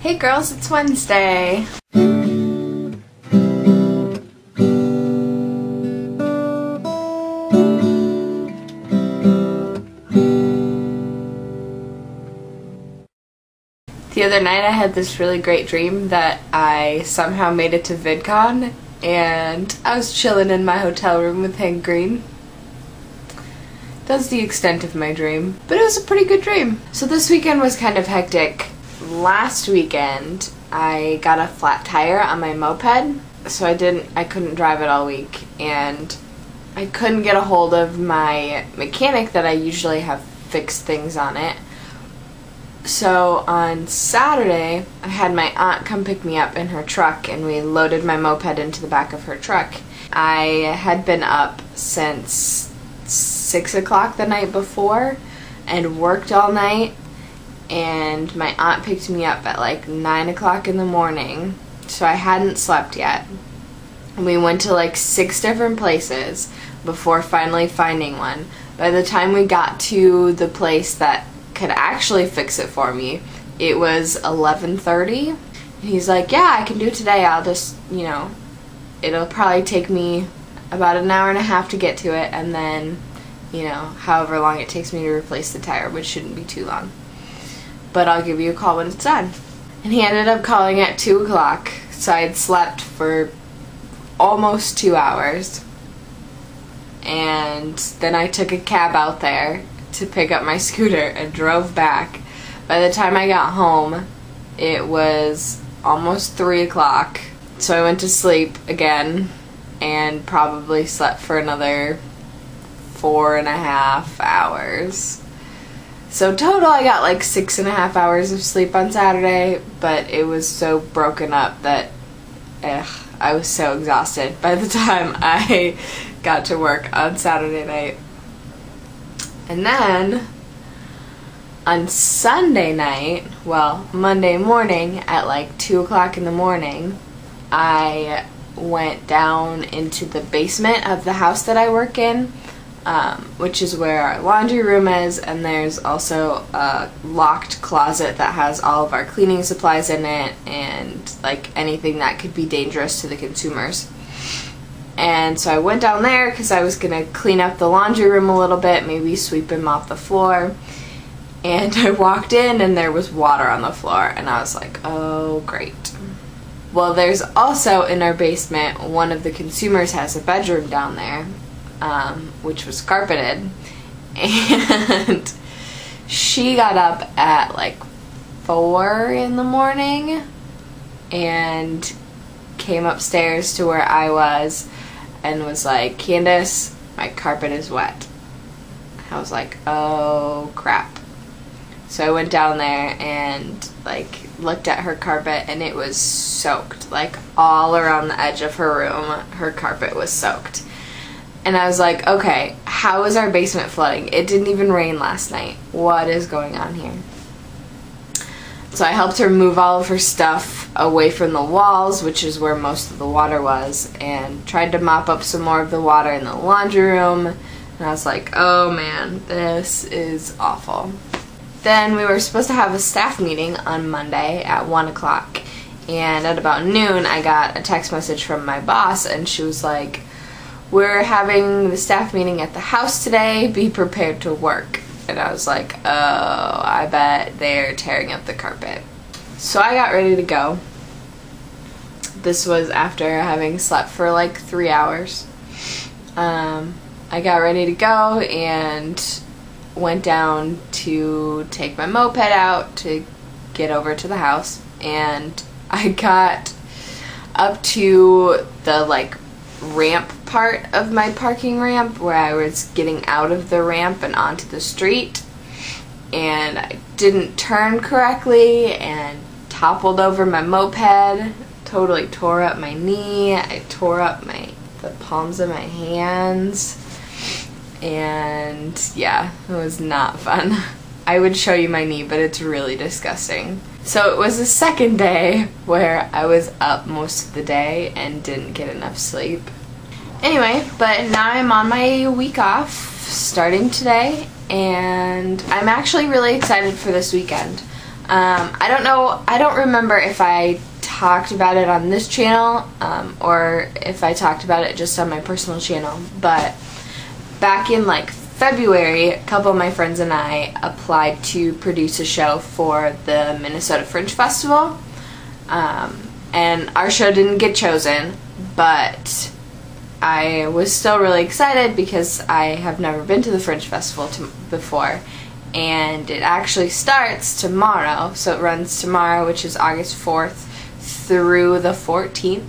Hey girls, it's Wednesday. The other night I had this really great dream that I somehow made it to VidCon and I was chilling in my hotel room with Hank Green. That's the extent of my dream, but it was a pretty good dream. So this weekend was kind of hectic. Last weekend I got a flat tire on my moped, so I couldn't drive it all week, and I couldn't get a hold of my mechanic that I usually have fixed things on it. So on Saturday, I had my aunt come pick me up in her truck, and we loaded my moped into the back of her truck. I had been up since 6 o'clock the night before and worked all night, and my aunt picked me up at like 9 o'clock in the morning, so I hadn't slept yet. We went to like 6 different places before finally finding one. By the time we got to the place that could actually fix it for me, it was 11:30, and he's like, yeah, I can do it today. I'll just, it'll probably take me about an hour and a half to get to it, and then, however long it takes me to replace the tire, which shouldn't be too long. But I'll give you a call when it's done. And he ended up calling at 2 o'clock, so I had slept for almost 2 hours. And then I took a cab out there to pick up my scooter and drove back. By the time I got home, it was almost 3 o'clock. So I went to sleep again and probably slept for another 4.5 hours. So total I got like 6.5 hours of sleep on Saturday, but it was so broken up that I was so exhausted by the time I got to work on Saturday night. And then on Sunday night, well, Monday morning at like 2 o'clock in the morning, I went down into the basement of the house that I work in, which is where our laundry room is, and there's also a locked closet that has all of our cleaning supplies in it and like anything that could be dangerous to the consumers. And so I went down there because I was going to clean up the laundry room a little bit, maybe sweep and mop the floor. And I walked in and there was water on the floor, and I was like, oh great. Well, there's also in our basement, one of the consumers has a bedroom down there, which was carpeted, and she got up at like 4 in the morning and came upstairs to where I was and was like, Candace, my carpet is wet. I was like, oh crap. So I went down there and like looked at her carpet, and it was soaked. Like all around the edge of her room, her carpet was soaked. And I was like, okay, how is our basement flooding? It didn't even rain last night. What is going on here? So I helped her move all of her stuff away from the walls, which is where most of the water was, and tried to mop up some more of the water in the laundry room. And I was like, oh man, this is awful. Then we were supposed to have a staff meeting on Monday at 1 o'clock, and at about noon I got a text message from my boss, and she was like, we're having the staff meeting at the house today, be prepared to work. And I was like, oh, I bet they're tearing up the carpet. So I got ready to go. This was after having slept for like 3 hours. I got ready to go and went down to take my moped out to get over to the house. And I got up to the like ramp part of my parking ramp where I was getting out of the ramp and onto the street, and I didn't turn correctly and toppled over my moped, totally tore up my knee. I tore up the palms of my hands, and yeah, it was not fun. I would show you my knee, but it's really disgusting. So it was the second day where I was up most of the day and didn't get enough sleep. Anyway, but now I'm on my week off starting today, and I'm actually really excited for this weekend. I don't remember if I talked about it on this channel or if I talked about it just on my personal channel, but back in like February, a couple of my friends and I applied to produce a show for the Minnesota Fringe Festival, and our show didn't get chosen, but I was still really excited because I have never been to the Fringe Festival before, and it actually starts tomorrow, so it runs tomorrow, which is August 4th through the 14th,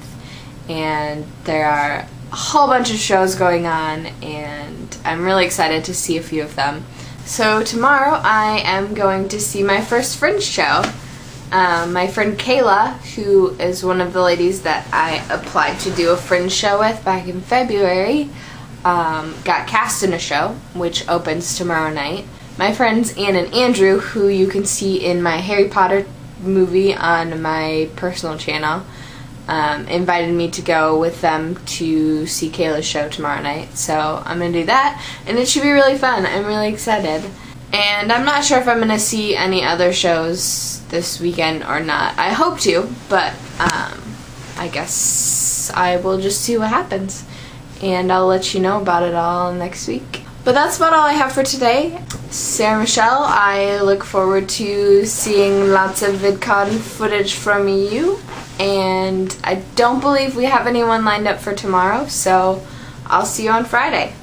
and there are a whole bunch of shows going on, and I'm really excited to see a few of them. So tomorrow I am going to see my first Fringe show. My friend Kayla, who is one of the ladies that I applied to do a Fringe show with back in February, got cast in a show, which opens tomorrow night. My friends Anne and Andrew, who you can see in my Harry Potter movie on my personal channel, invited me to go with them to see Kayla's show tomorrow night. So I'm going to do that, and it should be really fun. I'm really excited. And I'm not sure if I'm going to see any other shows this weekend or not. I hope to, but I guess I will just see what happens. And I'll let you know about it all next week. But that's about all I have for today. Sarah Michelle, I look forward to seeing lots of VidCon footage from you. And I don't believe we have anyone lined up for tomorrow, so I'll see you on Friday.